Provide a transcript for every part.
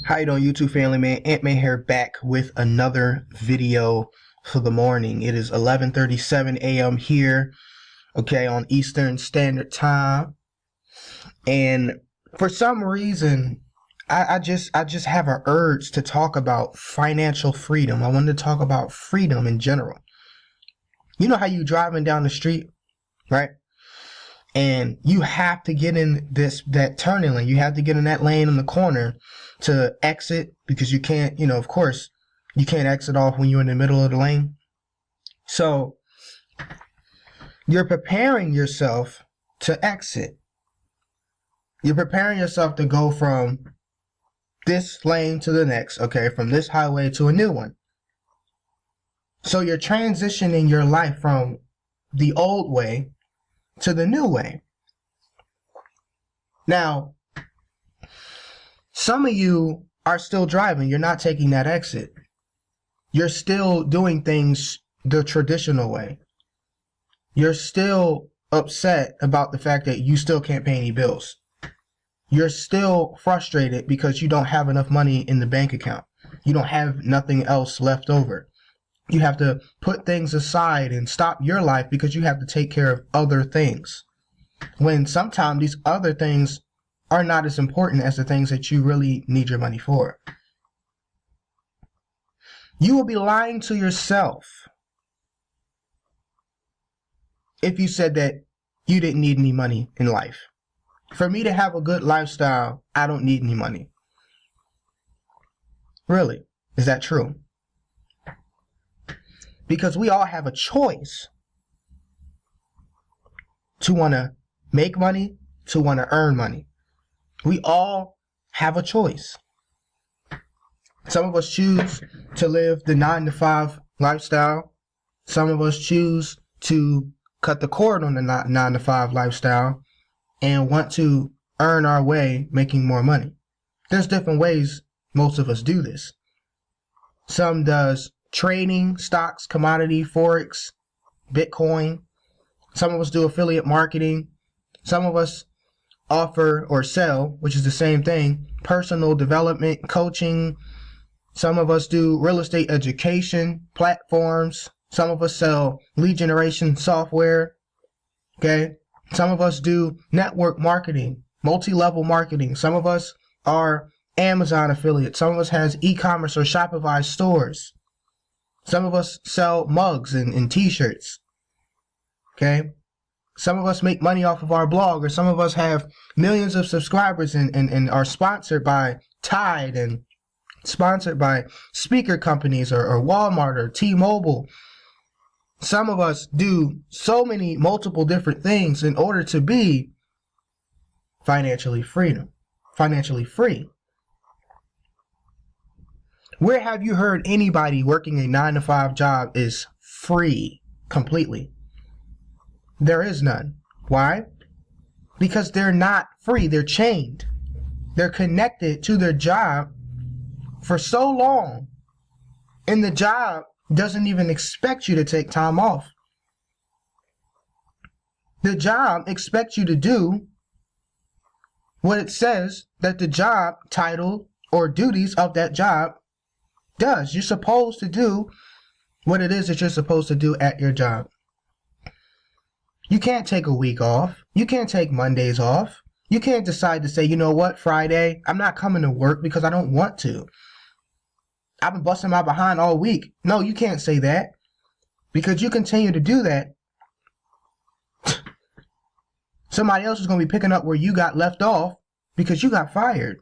How you doing, YouTube family, man? Ant-Man here, back with another video for the morning. It is 11:37 a.m. here, okay, on Eastern Standard Time. And for some reason, I just have an urge to talk about financial freedom. I wanted to talk about freedom in general. You know how you driving down the street, right? And you have to get in that turning lane. You have to get in that lane in the corner to exit, because you can't, of course, you can't exit off when you're in the middle of the lane. So you're preparing yourself to exit. You're preparing yourself to go from this lane to the next, okay, from this highway to a new one. So you're transitioning your life from the old way to the new way. Now, some of you are still driving. You're not taking that exit. You're still doing things the traditional way. You're still upset about the fact that you still can't pay any bills. You're still frustrated because you don't have enough money in the bank account. You don't have nothing else left over. You have to put things aside and stop your life because you have to take care of other things, when sometimes these other things are not as important as the things that you really need your money for. You will be lying to yourself if you said that you didn't need any money in life. For me to have a good lifestyle, I don't need any money. Really? Is that true? Because we all have a choice to want to make money, to want to earn money. We all have a choice. Some of us choose to live the 9-to-5 lifestyle. Some of us choose to cut the cord on the 9-to-5 lifestyle and want to earn our way making more money. There's different ways most of us do this. Some does trading, stocks, commodity, forex, Bitcoin. Some of us do affiliate marketing. Some of us offer or sell, which is the same thing, personal development, coaching. Some of us do real estate education platforms. Some of us sell lead generation software. Okay. Some of us do network marketing, multi-level marketing. Some of us are Amazon affiliates. Some of us has e-commerce or Shopify stores. Some of us sell mugs and t-shirts. Okay. Some of us make money off of our blog, or some of us have millions of subscribers and are sponsored by Tide and sponsored by speaker companies or Walmart or T-Mobile. Some of us do so many multiple different things in order to be financially free. Where have you heard anybody working a 9-to-5 job is free completely? There is none. Why? Because they're not free. They're chained. They're connected to their job for so long, and the job doesn't even expect you to take time off. The job expects you to do what it says that the job title or duties of that job does. You're supposed to do what it is that you're supposed to do at your job. You can't take a week off. You can't take Mondays off. You can't decide to say, you know what, Friday, I'm not coming to work because I don't want to. I've been busting my behind all week. No, you can't say that, because you continue to do that, somebody else is going to be picking up where you got left off because you got fired.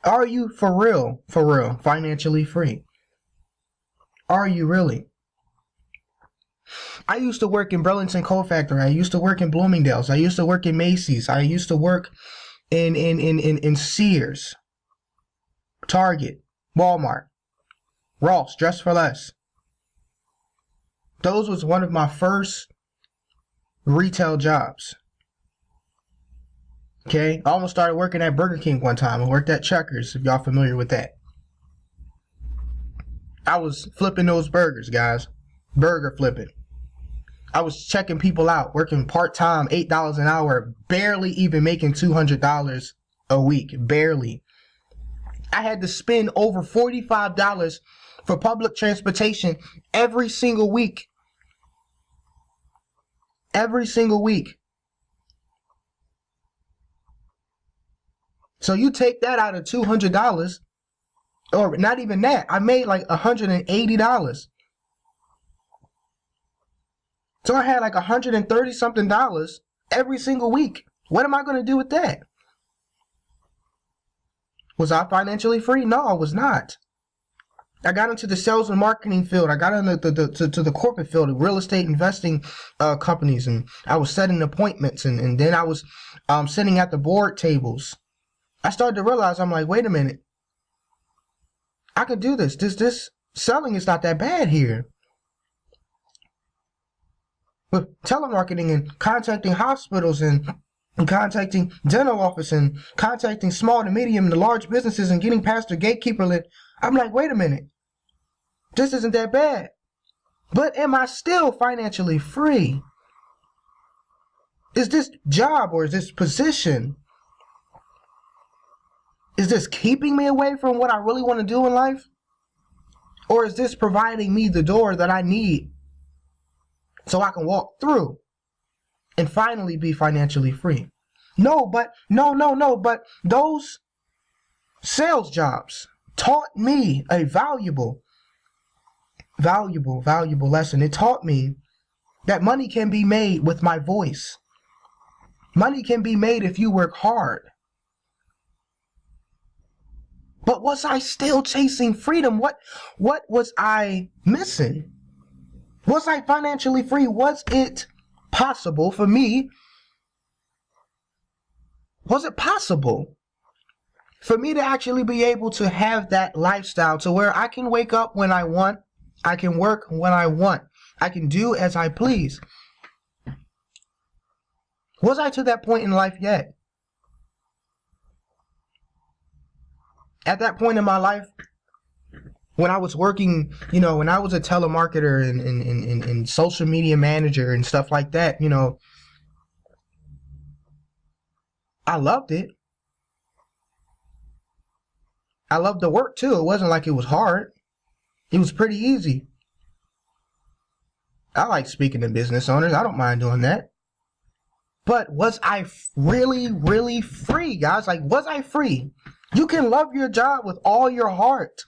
Are you for real, financially free? Are you really? I used to work in Burlington Coal Factory. I used to work in Bloomingdale's. I used to work in Macy's. I used to work in Sears, Target, Walmart, Ross, Dress for Less. Those was one of my first retail jobs. Okay, I almost started working at Burger King one time. I worked at Checkers, if y'all familiar with that. I was flipping those burgers, guys. Burger flipping. I was checking people out, working part-time, $8 an hour, barely even making $200 a week, barely. I had to spend over $45 for public transportation every single week. Every single week. So you take that out of $200, or not even that. I made like $180. So I had like $130 something every single week. What am I going to do with that? Was I financially free? No, I was not. I got into the sales and marketing field. I got into the corporate field of real estate investing companies, and I was setting appointments, and then I was sitting at the board tables. I started to realize, I'm like, wait a minute. I could do this. This selling is not that bad here. With telemarketing and contacting hospitals and contacting dental office and contacting small to medium to large businesses and getting past the gatekeeper list, I'm like, wait a minute. This isn't that bad. But am I still financially free? Is this job or is this position, is this keeping me away from what I really want to do in life? Or is this providing me the door that I need so I can walk through and finally be financially free? No, but those sales jobs taught me a valuable lesson. It taught me that money can be made with my voice. Money can be made if you work hard. But was I still chasing freedom? What was I missing? Was I financially free? Was it possible for me? Was it possible for me to actually be able to have that lifestyle to where I can wake up when I want, I can work when I want, I can do as I please? Was I to that point in life yet? At that point in my life, when I was working, when I was a telemarketer and social media manager and stuff like that, I loved it. I loved the work too. It wasn't like it was hard. It was pretty easy. I like speaking to business owners. I don't mind doing that. But was I really, really free, guys? Like, was I free? You can love your job with all your heart.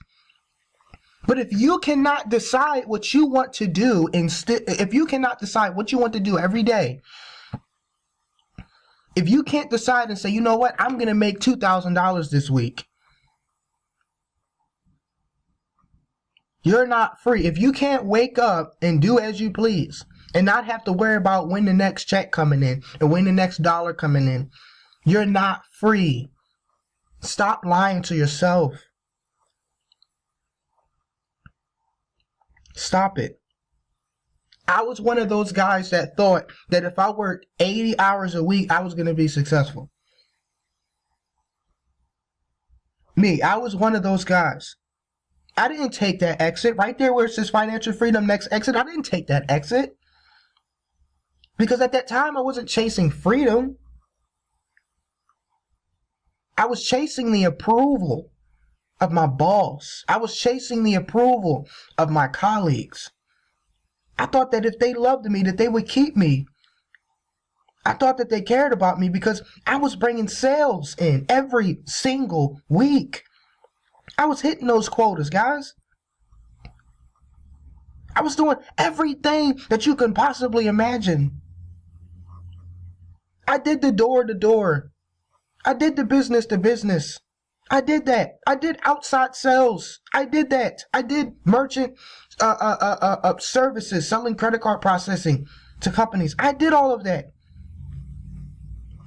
But if you cannot decide what you want to do, if you cannot decide what you want to do every day, if you can't decide and say, you know what, I'm going to make $2,000 this week, you're not free. If you can't wake up and do as you please and not have to worry about when the next check coming in and when the next dollar coming in, you're not free. Stop lying to yourself. Stop it. I was one of those guys that thought that if I worked 80 hours a week, I was going to be successful. I was one of those guys. I didn't take that exit right there where it says financial freedom, next exit. I didn't take that exit because at that time I wasn't chasing freedom. I was chasing the approval of my boss. I was chasing the approval of my colleagues. I thought that if they loved me, that they would keep me. I thought that they cared about me because I was bringing sales in every single week. I was hitting those quotas, guys. I was doing everything that you can possibly imagine. I did the door-to-door. I did the business-to-business. I did that. I did outside sales. I did that. I did merchant services, selling credit card processing to companies. I did all of that.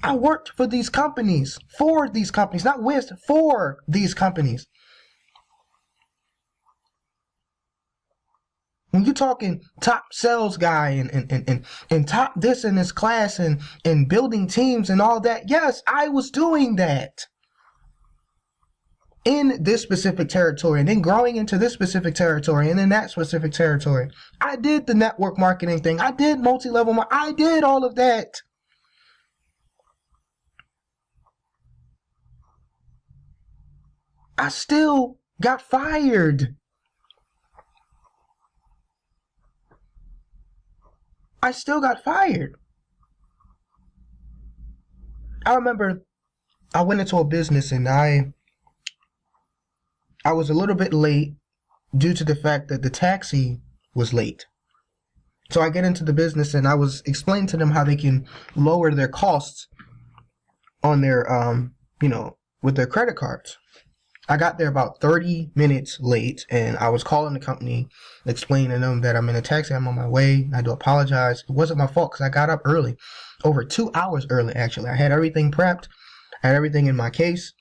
I worked for these companies, for these companies, not with, for these companies. When you're talking top sales guy and top this in this class and building teams and all that, yes, I was doing that in this specific territory and then growing into this specific territory and in that specific territory. I did the network marketing thing. I did multi-level marketing. I did all of that. I still got fired. I still got fired. I remember I went into a business and I was a little bit late due to the fact that the taxi was late. So I get into the business and I was explaining to them how they can lower their costs on their, with their credit cards. I got there about 30 minutes late and I was calling the company, explaining to them that I'm in a taxi, I'm on my way. I do apologize. It wasn't my fault because I got up early, over 2 hours early, actually. I had everything prepped, I had everything in my case.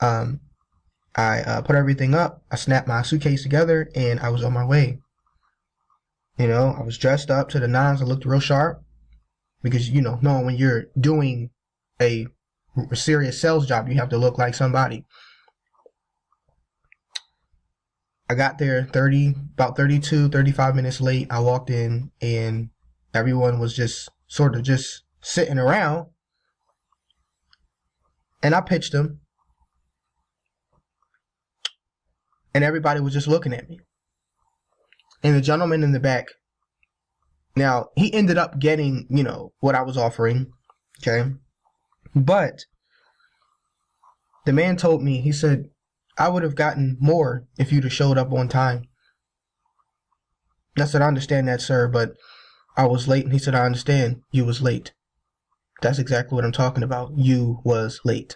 I put everything up, I snapped my suitcase together, and I was on my way. You know, I was dressed up to the nines, I looked real sharp, because, knowing when you're doing a serious sales job, you have to look like somebody. I got there about 32, 35 minutes late. I walked in, and everyone was just sort of just sitting around, and I pitched them. And everybody was just looking at me. And the gentleman in the back, now, he ended up getting, what I was offering, okay? But the man told me, he said, I would have gotten more if you'd have showed up on time. I said, I understand that, sir, but I was late. And he said, I understand you was late. That's exactly what I'm talking about. You was late.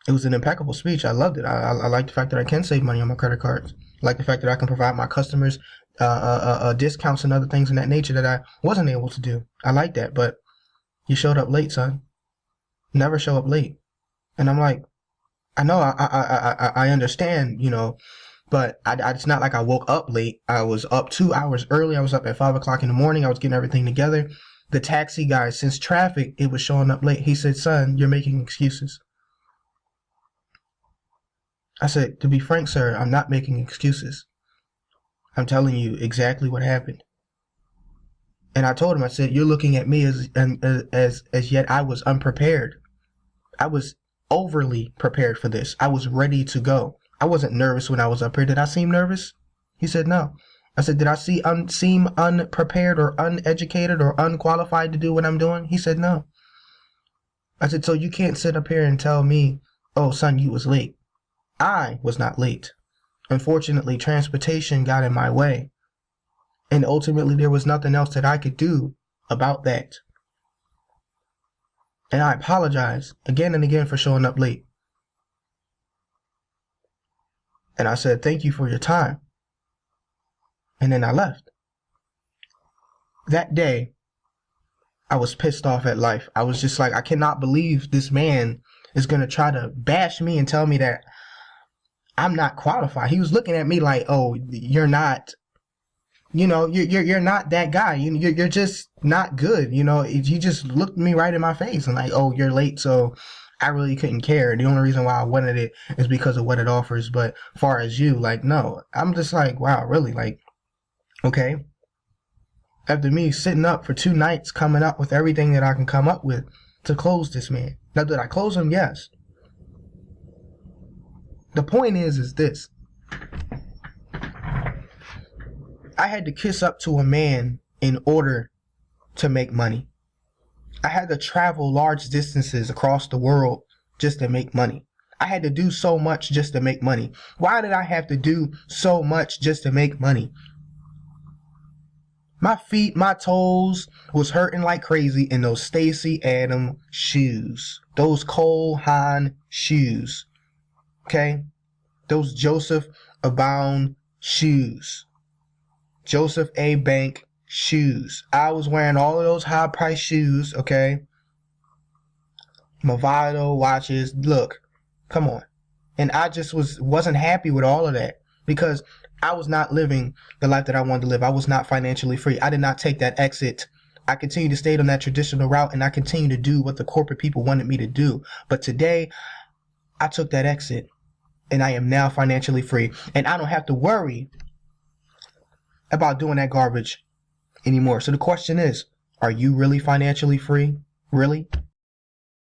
It was an impeccable speech. I loved it. I like the fact that I can save money on my credit cards. I like the fact that I can provide my customers discounts and other things in that nature that I wasn't able to do. I like that, but you showed up late, son. Never show up late. And I'm like, I know, I understand, but it's not like I woke up late. I was up 2 hours early. I was up at 5 o'clock in the morning. I was getting everything together. The taxi guy, since traffic, it was showing up late. He said, son, you're making excuses. I said, to be frank, sir, I'm not making excuses. I'm telling you exactly what happened. And I told him, I said, you're looking at me as yet I was unprepared. I was overly prepared for this. I was ready to go. I wasn't nervous when I was up here. Did I seem nervous? He said, no. I said, did I seem unprepared or uneducated or unqualified to do what I'm doing? He said, no. I said, so you can't sit up here and tell me, oh, son, you was late. I was not late. Unfortunately, transportation got in my way. And ultimately, there was nothing else that I could do about that. And I apologize again and again for showing up late. And I said, thank you for your time. And then I left. That day, I was pissed off at life. I was just like, I cannot believe this man is going to try to bash me and tell me that I'm not qualified. He was looking at me like, oh, you're not, you're not that guy. You're just not good. He just looked me right in my face and like, oh, you're late. So I really couldn't care. The only reason why I wanted it is because of what it offers. But far as you, like, no, I'm just like, wow, really? Like, okay. After me sitting up for 2 nights, coming up with everything that I can come up with to close this man. Now, did I close him? Yes. The point is this. I had to kiss up to a man in order to make money. I had to travel large distances across the world just to make money. I had to do so much just to make money. Why did I have to do so much just to make money? My feet, my toes was hurting like crazy in those Stacy Adams shoes. Those Cole Haan shoes. Okay? Those Joseph Abound shoes. Joseph A. Bank shoes. I was wearing all of those high price shoes, okay? Movado watches. Look, come on. And I just wasn't happy with all of that because I was not living the life that I wanted to live. I was not financially free. I did not take that exit. I continued to stay on that traditional route and I continued to do what the corporate people wanted me to do. But today, I took that exit and I am now financially free. And I don't have to worry about doing that garbage anymore. So the question is, are you really financially free? Really?